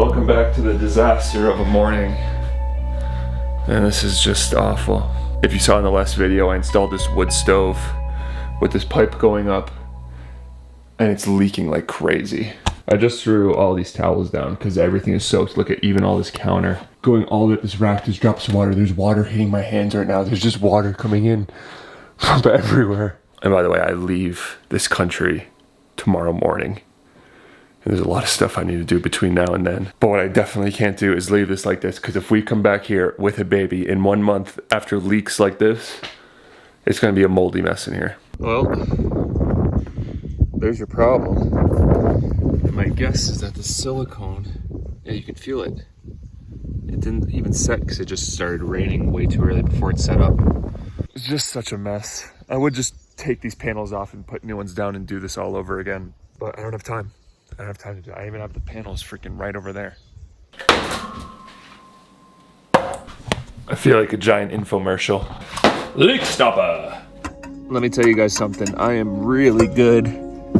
Welcome back to the disaster of a morning. And this is just awful. If you saw in the last video, I installed this wood stove with this pipe going up and it's leaking like crazy. I just threw all these towels down because everything is soaked. Look at even all this counter. Going all at this rack, there's drops of water. There's water hitting my hands right now. There's just water coming in from everywhere. And by the way, I leave this country tomorrow morning. And there's a lot of stuff I need to do between now and then. But what I definitely can't do is leave this like this, because if we come back here with a baby in 1 month after leaks like this, it's gonna be a moldy mess in here. Well, there's your problem. And my guess is that the silicone, yeah, you can feel it. It didn't even set because it just started raining way too early before it set up. It's just such a mess. I would just take these panels off and put new ones down and do this all over again, but I don't have time. I don't have time to do it. I even have the panels freaking right over there. I feel like a giant infomercial. Leak stopper! Let me tell you guys something. I am really good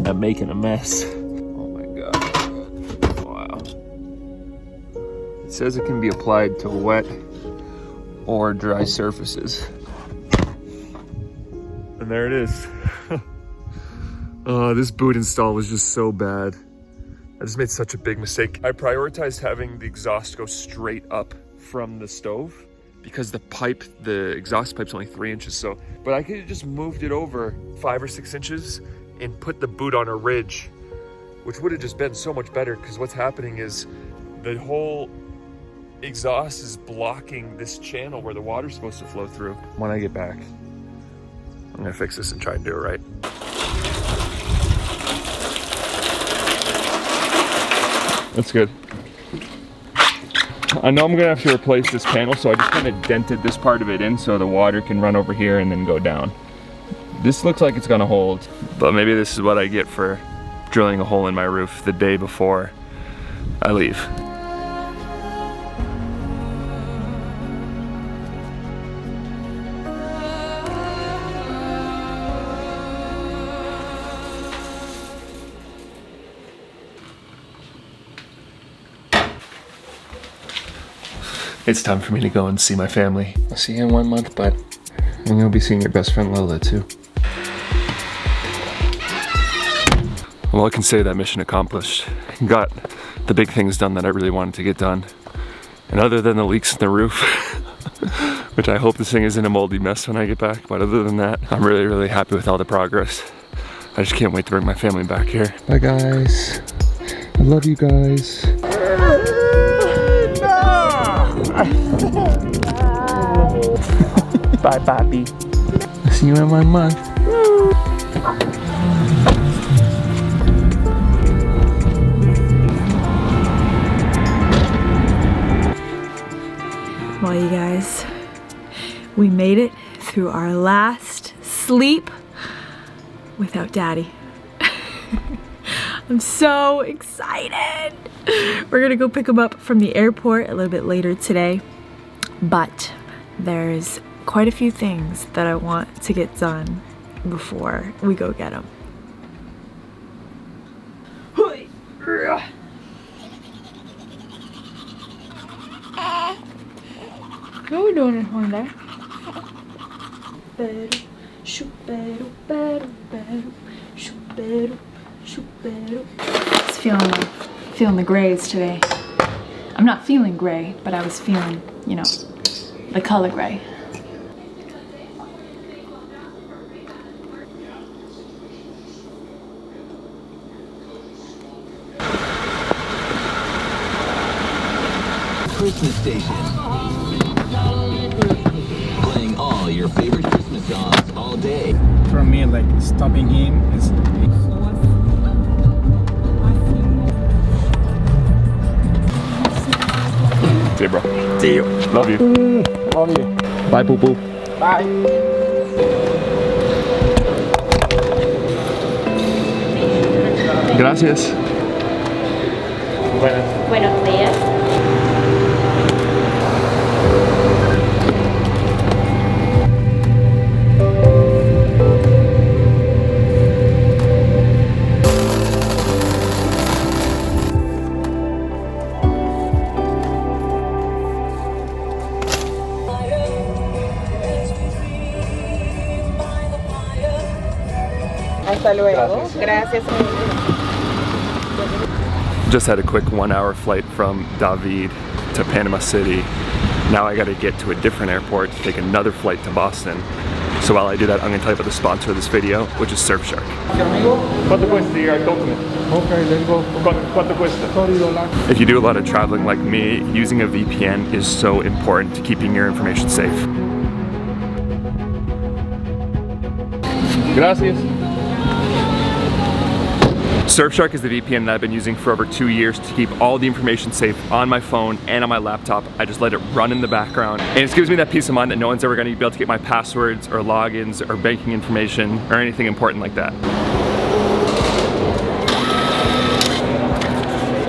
at making a mess. Oh my god. Wow. It says it can be applied to wet or dry surfaces. And there it is. Oh, this boot install was just so bad. I just made such a big mistake. I prioritized having the exhaust go straight up from the stove because the exhaust pipe's only 3 inches. But I could have just moved it over 5 or 6 inches and put the boot on a ridge, which would have just been so much better, because what's happening is the whole exhaust is blocking this channel where the water's supposed to flow through. When I get back, I'm gonna fix this and try and do it right. That's good. I know I'm gonna have to replace this panel, so I just kind of dented this part of it in so the water can run over here and then go down. This looks like it's gonna hold, but maybe this is what I get for drilling a hole in my roof the day before I leave. It's time for me to go and see my family. I'll see you in 1 month, but I'm gonna be seeing your best friend Lola too. Well, I can say that mission accomplished. Got the big things done that I really wanted to get done. And other than the leaks in the roof, which I hope this thing isn't a moldy mess when I get back, but other than that, I'm really, really happy with all the progress. I just can't wait to bring my family back here. Bye guys. I love you guys. Bye, Poppy. I'll see you in 1 month. Well, you guys, we made it through our last sleep without Daddy. I'm so excited. We're gonna go pick him up from the airport a little bit later today, but there's quite a few things that I want to get done before we go get him. What are we doing in home there? Just feeling the grays today. I'm not feeling gray, but I was feeling, you know, the color gray. Christmas station. Playing all your favorite Christmas songs all day. For me, like stopping him is. See you, bro. See you. Love you. Love you. Bye, boo boo. Bye. Gracias. Buenos días. Hasta luego. Gracias. Just had a quick 1 hour flight from David to Panama City. Now I gotta get to a different airport to take another flight to Boston. So while I do that, I'm gonna tell you about the sponsor of this video, which is Surfshark. Quanto cuesta ir Okay, let's go. Quanto cuesta? $40. If you do a lot of traveling like me, using a VPN is so important to keeping your information safe. Gracias. Surfshark is the VPN that I've been using for over 2 years to keep all the information safe on my phone and on my laptop. I just let it run in the background. And it gives me that peace of mind that no one's ever gonna be able to get my passwords or logins or banking information or anything important like that.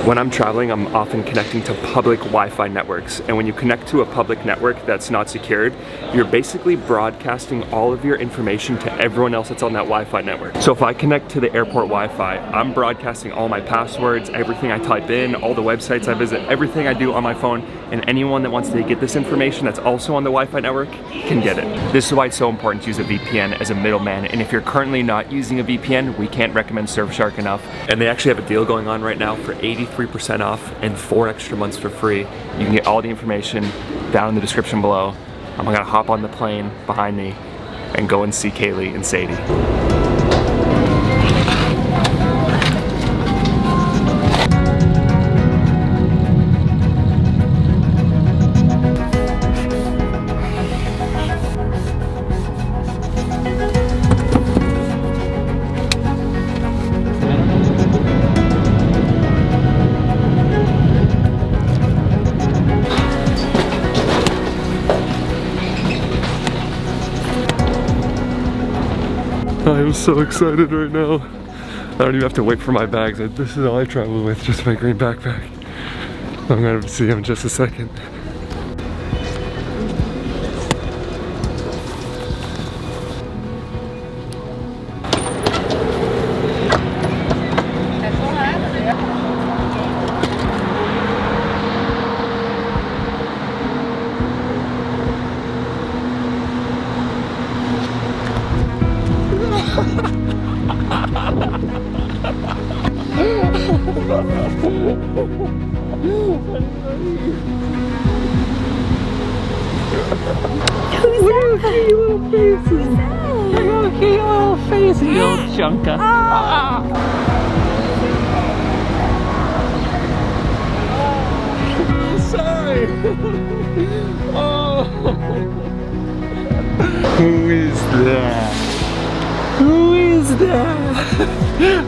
When I'm traveling, I'm often connecting to public Wi-Fi networks. And when you connect to a public network that's not secured, you're basically broadcasting all of your information to everyone else that's on that Wi-Fi network. So if I connect to the airport Wi-Fi, I'm broadcasting all my passwords, everything I type in, all the websites I visit, everything I do on my phone, and anyone that wants to get this information that's also on the Wi-Fi network can get it. This is why it's so important to use a VPN as a middleman. And if you're currently not using a VPN, we can't recommend Surfshark enough. And they actually have a deal going on right now for 83% off and 4 extra months for free. You can get all the information down in the description below. I'm gonna hop on the plane behind me and go and see Kaylee and Sadie. I am so excited right now. I don't even have to wait for my bags. This is all I travel with, just my green backpack. I'm gonna see him in just a second. Sorry. Oh. Who is that? Who is that?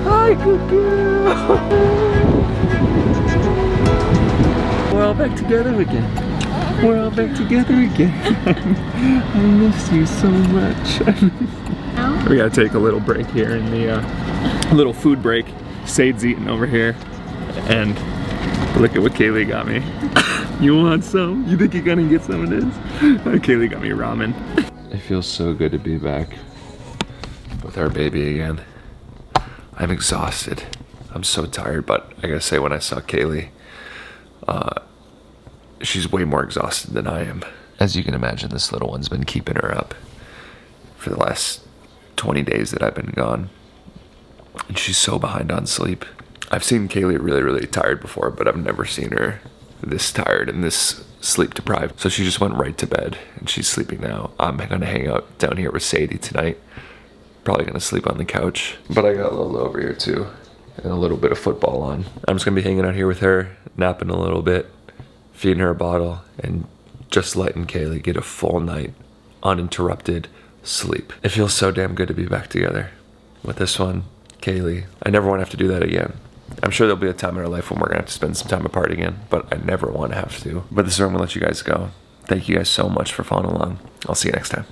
Hi, good girl. We're all back together again. We're all back together again. I miss you so much. We gotta take a little break here in the little food break. Sade's eating over here, and look at what Kaylee got me. You want some? You think you're gonna get some of this? Kaylee got me ramen. It feels so good to be back with our baby again. I'm exhausted. I'm so tired, but I gotta say, when I saw Kaylee, she's way more exhausted than I am. As you can imagine, this little one's been keeping her up for the last 20 days that I've been gone. And she's so behind on sleep. I've seen Kaylee really tired before, but I've never seen her this tired and this sleep deprived. So she just went right to bed and she's sleeping now. I'm gonna hang out down here with Sadie tonight. Probably gonna sleep on the couch. But I got Lola over here too, and a little bit of football on. I'm just gonna be hanging out here with her, napping a little bit, feeding her a bottle, and just letting Kaylee get a full night, uninterrupted sleep. It feels so damn good to be back together with this one, Kaylee. I never want to have to do that again. I'm sure there'll be a time in our life when we're gonna have to spend some time apart again, but I never want to have to. But this is where I'm gonna let you guys go. Thank you guys so much for following along. I'll see you next time.